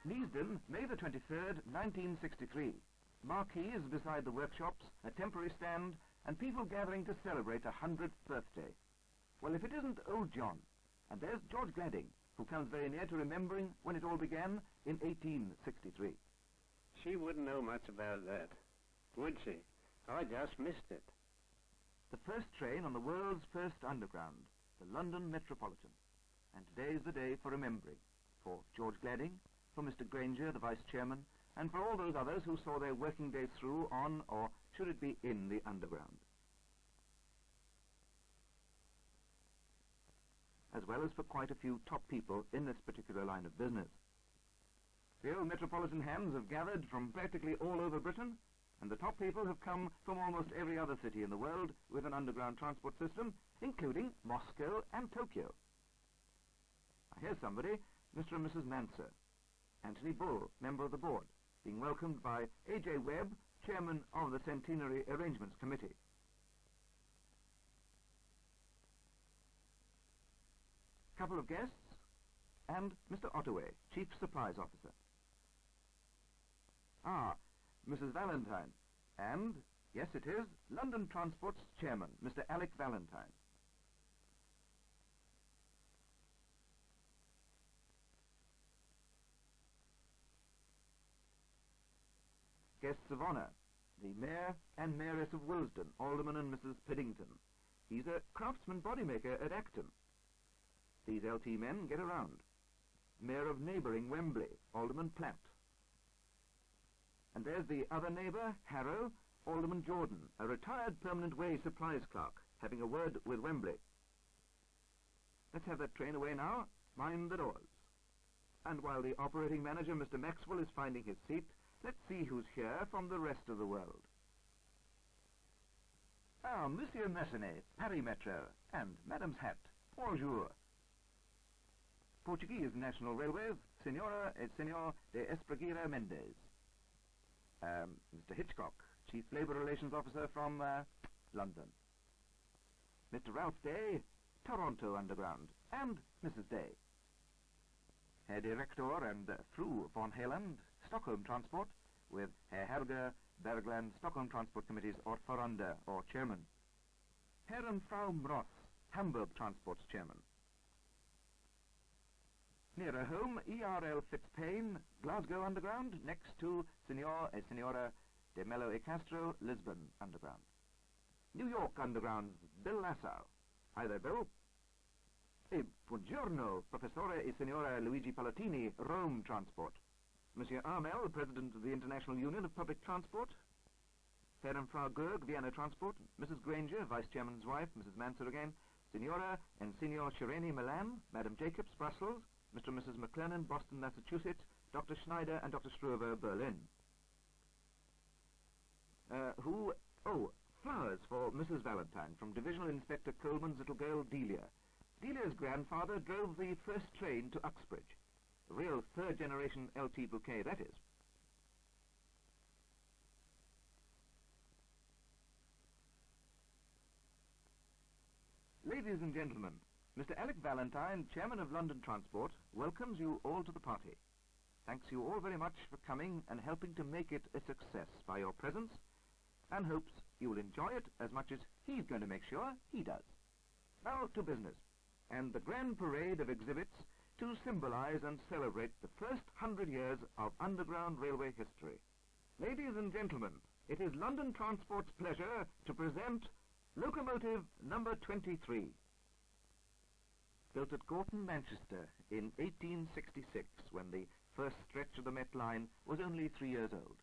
Neasden, May the 23rd, 1963. Marquees beside the workshops, a temporary stand, and people gathering to celebrate a 100th birthday. Well, if it isn't old John, and there's George Gladding, who comes very near to remembering when it all began in 1863. She wouldn't know much about that, would she? I just missed it. The first train on the world's first underground, the London Metropolitan. And today's the day for remembering, for George Gladding, for Mr. Granger, the Vice Chairman, and for all those others who saw their working day through on, or should it be in, the underground. As well as for quite a few top people in this particular line of business. The old Metropolitan hands have gathered from practically all over Britain, and the top people have come from almost every other city in the world with an underground transport system, including Moscow and Tokyo. Here's somebody, Mr. and Mrs. Manser. Anthony Bull, member of the board, being welcomed by A.J. Webb, chairman of the Centenary Arrangements Committee. Couple of guests, and Mr. Ottaway, Chief Supplies Officer. Mrs. Valentine, and, yes it is, London Transport's chairman, Mr. Alec Valentine. Guests of honour, the Mayor and Mayoress of Willesden, Alderman and Mrs. Piddington. He's a craftsman bodymaker at Acton. These LT men get around. Mayor of neighbouring Wembley, Alderman Platt. And there's the other neighbour, Harrow, Alderman Jordan, a retired permanent way supplies clerk, having a word with Wembley. Let's have that train away now. Mind the doors. And while the operating manager, Mr. Maxwell, is finding his seat, let's see who's here from the rest of the world. Monsieur Massenet, Paris Metro, and Madame's hat. Bonjour. Portuguese National Railways, Senhora et Senhor de Espregueira Mendes. Mr. Hitchcock, Chief Labour Relations Officer from, London. Mr. Ralph Day, Toronto Underground, and Mrs. Day. Herr Director and Fru von Heland, Stockholm Transport, with Herr Helge Bergland, Stockholm Transport Committee's Ordförande, or Chairman. Herr and Frau Mroth, Hamburg Transport's Chairman. Nearer home, E.R.L. Fitzpaine, Glasgow Underground, next to Senor e Senora de Mello e Castro, Lisbon Underground. New York Underground, Bill Nassau. Hi there, Bill. Buongiorno, Professore e Signora Luigi Palatini, Rome Transport. Monsieur Armel, President of the International Union of Public Transport. Herr and Frau Gerg, Vienna Transport. Mrs. Granger, Vice Chairman's wife, Mrs. Manser again. Signora and Signor Shireni, Milan. Madam Jacobs, Brussels. Mr. and Mrs. McLennan, Boston, Massachusetts. Dr. Schneider and Dr. Struve, Berlin. Flowers for Mrs. Valentine from Divisional Inspector Coleman's little girl, Delia. Delia's grandfather drove the first train to Uxbridge. A real third-generation LT bouquet, that is. Ladies and gentlemen, Mr. Alec Valentine, Chairman of London Transport, welcomes you all to the party. Thanks you all very much for coming and helping to make it a success by your presence, and hopes you will enjoy it as much as he's going to make sure he does. Now to business, and the grand parade of exhibits to symbolize and celebrate the first 100 years of underground railway history. Ladies and gentlemen, it is London Transport's pleasure to present locomotive number 23. Built at Gorton, Manchester in 1866, when the first stretch of the Met Line was only 3 years old.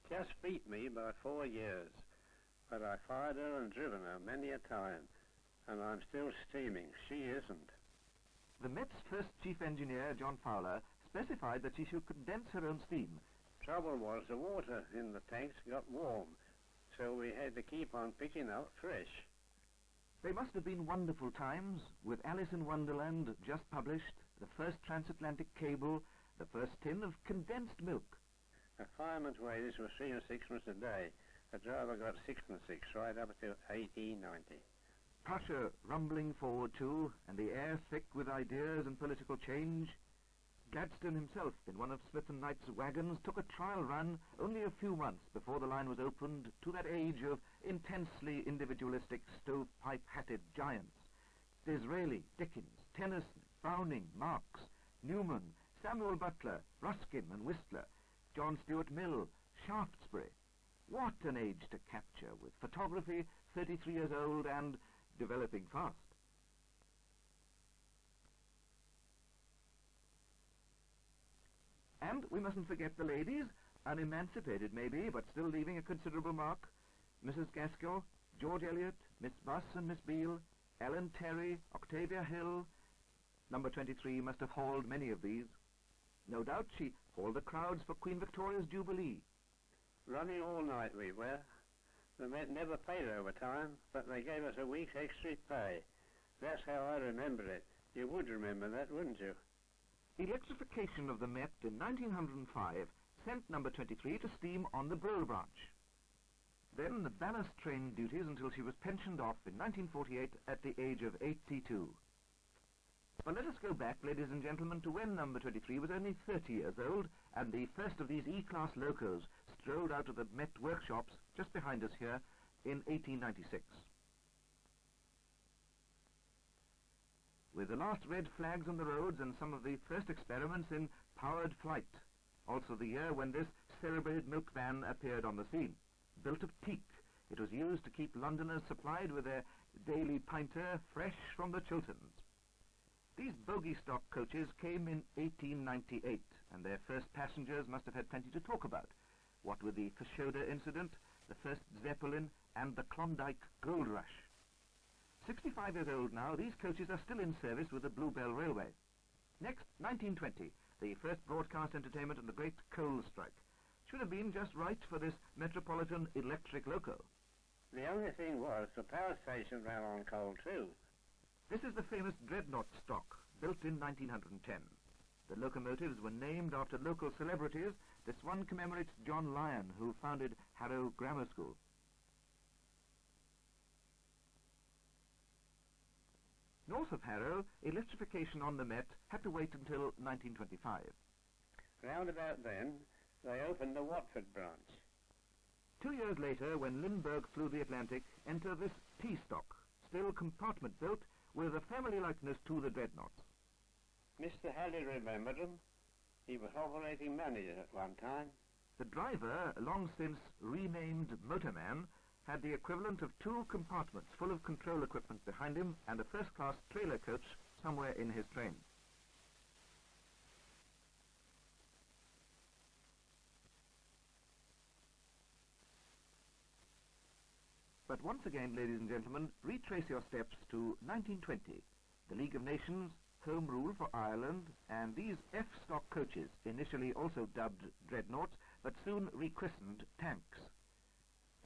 Just beat me by 4 years, but I fired her and driven her many a time, and I'm still steaming. She isn't. The Met's first chief engineer, John Fowler, specified that she should condense her own steam. Trouble was the water in the tanks got warm, so we had to keep on picking up fresh. They must have been wonderful times, with Alice in Wonderland just published, the first transatlantic cable, the first tin of condensed milk. A fireman's wages were 3 and 6 a day. A driver got 6 and 6 right up to 1890. Prussia rumbling forward too, and the air thick with ideas and political change. Gladstone himself, in one of Smith & Knight's wagons, took a trial run only a few months before the line was opened to that age of intensely individualistic stovepipe-hatted giants. Disraeli, Dickens, Tennyson, Browning, Marx, Newman, Samuel Butler, Ruskin and Whistler, John Stuart Mill, Shaftesbury. What an age to capture, with photography 33 years old and developing fast. And we mustn't forget the ladies, unemancipated maybe, but still leaving a considerable mark. Mrs. Gaskell, George Eliot, Miss Buss and Miss Beale, Ellen Terry, Octavia Hill. Number 23 must have hauled many of these. No doubt she hauled the crowds for Queen Victoria's Jubilee. Running all night we were. The men never paid overtime, but they gave us a week's extra pay. That's how I remember it. You would remember that, wouldn't you? Electrification of the Met in 1905 sent number 23 to steam on the Brill branch. Then the ballast train duties until she was pensioned off in 1948 at the age of 82. But let us go back, ladies and gentlemen, to when number 23 was only 30 years old and the first of these E-class locos strolled out of the Met workshops just behind us here in 1896. With the last red flags on the roads and some of the first experiments in powered flight. Also the year when this celebrated milk van appeared on the scene. Built of teak, it was used to keep Londoners supplied with their daily pinter fresh from the Chilterns. These bogie stock coaches came in 1898, and their first passengers must have had plenty to talk about. What with the Fashoda incident, the first Zeppelin, and the Klondike Gold Rush. 65 years old now, these coaches are still in service with the Bluebell Railway. Next, 1920, the first broadcast entertainment and the great coal strike. Should have been just right for this Metropolitan electric loco. The only thing was, the power station ran on coal too. This is the famous Dreadnought stock, built in 1910. The locomotives were named after local celebrities. This one commemorates John Lyon, who founded Harrow Grammar School. North of Harrow, electrification on the Met had to wait until 1925. Round about then, they opened the Watford branch. 2 years later, when Lindbergh flew the Atlantic, enter this T-stock, still compartment-built, with a family likeness to the Dreadnoughts. Mr. Halley remembered them. He was operating manager at one time. The driver, long since renamed Motorman, had the equivalent of 2 compartments full of control equipment behind him and a first-class trailer coach somewhere in his train. But once again, ladies and gentlemen, retrace your steps to 1920, the League of Nations, Home Rule for Ireland, and these F-stock coaches, initially also dubbed dreadnoughts, but soon rechristened tanks.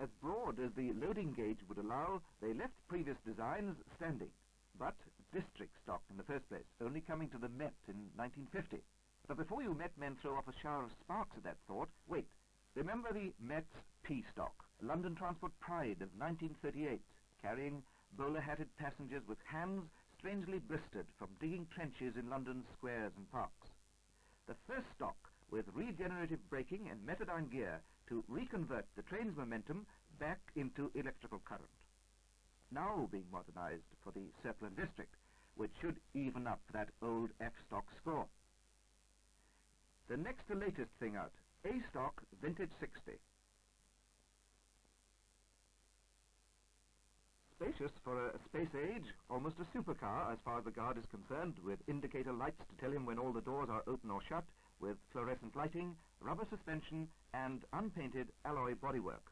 As broad as the loading gauge would allow, they left previous designs standing, but district stock in the first place, only coming to the Met in 1950. But before you Met men throw off a shower of sparks at that thought, wait. Remember the Met's P-stock, London Transport Pride of 1938, carrying bowler-hatted passengers with hands strangely blistered from digging trenches in London's squares and parks. The first stock with regenerative braking and methadone gear to reconvert the train's momentum back into electrical current. Now being modernized for the Circle and District, which should even up that old F-stock score. The next to latest thing out, A-stock Vintage 60. Spacious for a space age, almost a supercar as far as the guard is concerned, with indicator lights to tell him when all the doors are open or shut, with fluorescent lighting, rubber suspension, and unpainted alloy bodywork.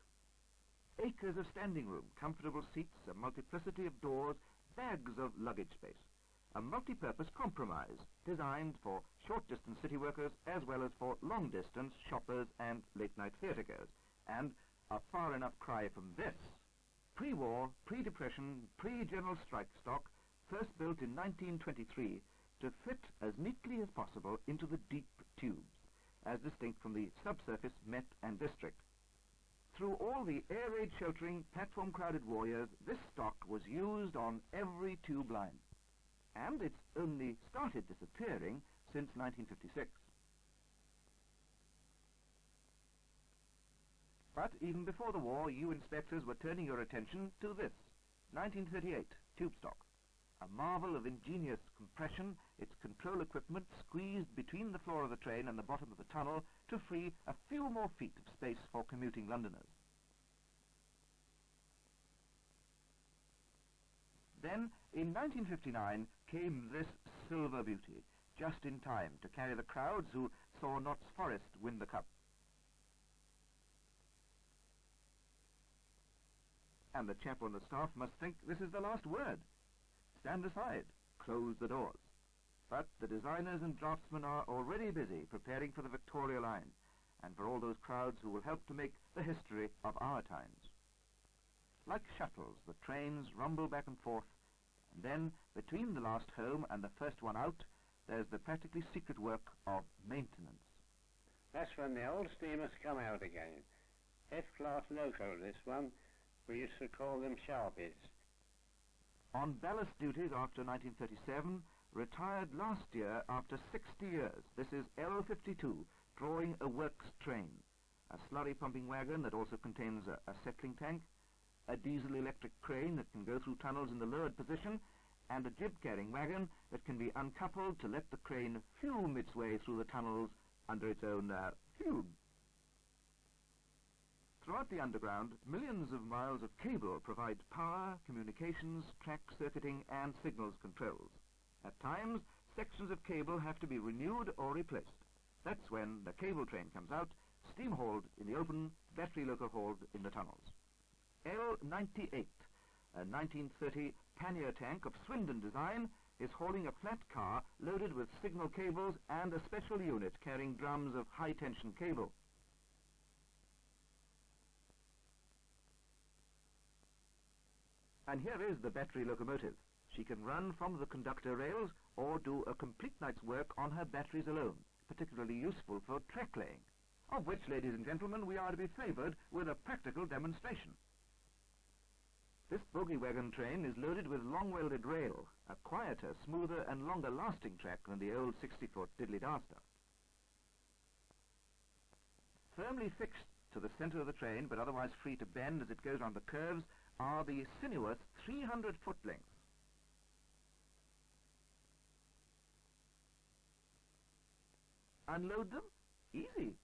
Acres of standing room, comfortable seats, a multiplicity of doors, bags of luggage space. A multi-purpose compromise designed for short-distance city workers as well as for long-distance shoppers and late-night theatre goers. And a far enough cry from this. Pre-war, pre-depression, pre-general strike stock, first built in 1923 to fit as neatly as possible into the deep tubes, as distinct from the subsurface Met and District. Through all the air raid sheltering, platform-crowded warriors, this stock was used on every tube line. And it's only started disappearing since 1956. But even before the war, you inspectors were turning your attention to this, 1938 tube stock. A marvel of ingenious compression, its control equipment squeezed between the floor of the train and the bottom of the tunnel to free a few more feet of space for commuting Londoners. Then, in 1959, came this silver beauty, just in time to carry the crowds who saw Notts Forest win the cup. And the chap on the staff must think this is the last word. Stand aside, close the doors. But the designers and draftsmen are already busy preparing for the Victoria line, and for all those crowds who will help to make the history of our times. Like shuttles, the trains rumble back and forth, and then, between the last home and the first one out, there's the practically secret work of maintenance. That's when the old steamers come out again. F-class loco, this one. We used to call them Sharpies. On ballast duties after 1937, retired last year after 60 years. This is L52, drawing a works train, a slurry pumping wagon that also contains a settling tank, a diesel-electric crane that can go through tunnels in the lowered position, and a jib-carrying wagon that can be uncoupled to let the crane fume its way through the tunnels under its own fume. Throughout the underground, millions of miles of cable provide power, communications, track circuiting, and signals controls. At times, sections of cable have to be renewed or replaced. That's when the cable train comes out, steam-hauled in the open, battery loco-hauled in the tunnels. L98, a 1930 pannier tank of Swindon design, is hauling a flat car loaded with signal cables and a special unit carrying drums of high-tension cable. And here is the battery locomotive. She can run from the conductor rails or do a complete night's work on her batteries alone, particularly useful for track laying, of which, ladies and gentlemen, we are to be favoured with a practical demonstration. This bogie wagon train is loaded with long-welded rail, a quieter, smoother and longer-lasting track than the old 60-foot diddly-darster. Firmly fixed to the centre of the train, but otherwise free to bend as it goes round the curves, are the sinuous 300-foot lengths. Unload them? Easy.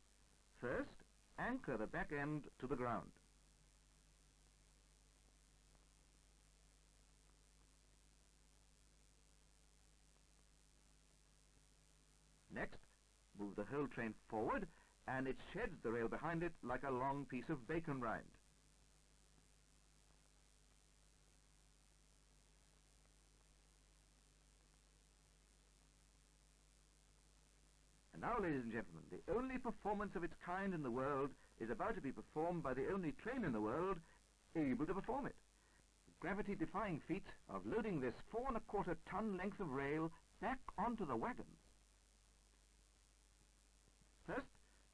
First, anchor the back end to the ground. Next, move the whole train forward, and it sheds the rail behind it like a long piece of bacon rind. And now, ladies and gentlemen, the only performance of its kind in the world is about to be performed by the only train in the world able to perform it. The gravity-defying feat of loading this 4¼ ton length of rail back onto the wagons. First,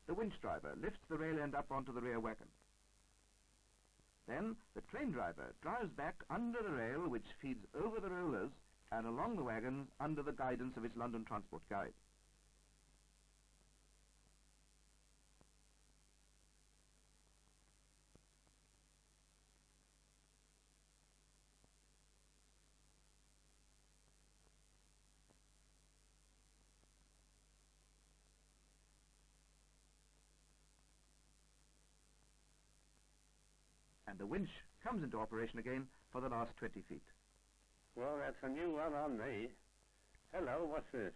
the winch driver lifts the rail end up onto the rear wagon. Then, the train driver drives back under the rail which feeds over the rollers and along the wagons under the guidance of its London Transport Guide. And the winch comes into operation again for the last 20 feet. Well, that's a new one on me. Hello, what's this?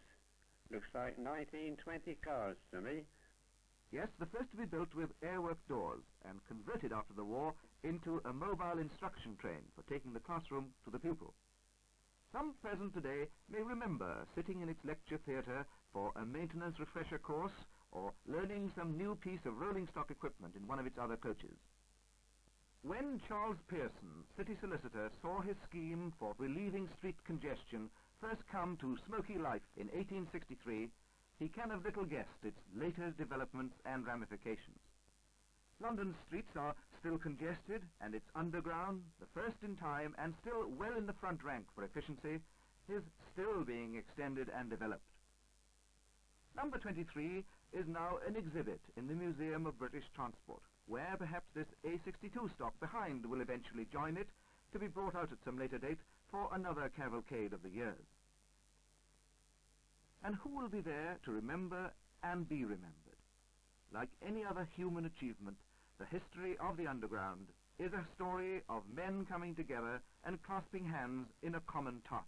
Looks like 1920 cars to me. Yes, the first to be built with airwork doors and converted after the war into a mobile instruction train for taking the classroom to the pupil. Some present today may remember sitting in its lecture theatre for a maintenance refresher course or learning some new piece of rolling stock equipment in one of its other coaches. When Charles Pearson, city solicitor, saw his scheme for relieving street congestion first come to smoky life in 1863, he can have little guessed its later developments and ramifications. London's streets are still congested, and its underground, the first in time and still well in the front rank for efficiency, is still being extended and developed. Number 23 is now an exhibit in the Museum of British Transport, where perhaps this A62 stock behind will eventually join it, to be brought out at some later date for another cavalcade of the years. And who will be there to remember and be remembered? Like any other human achievement, the history of the Underground is a story of men coming together and clasping hands in a common task.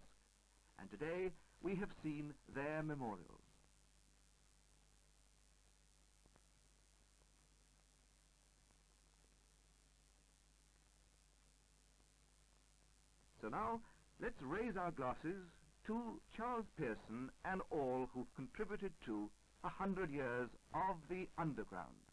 And today we have seen their memorials. So now, let's raise our glasses to Charles Pearson and all who've contributed to 100 years of the Underground.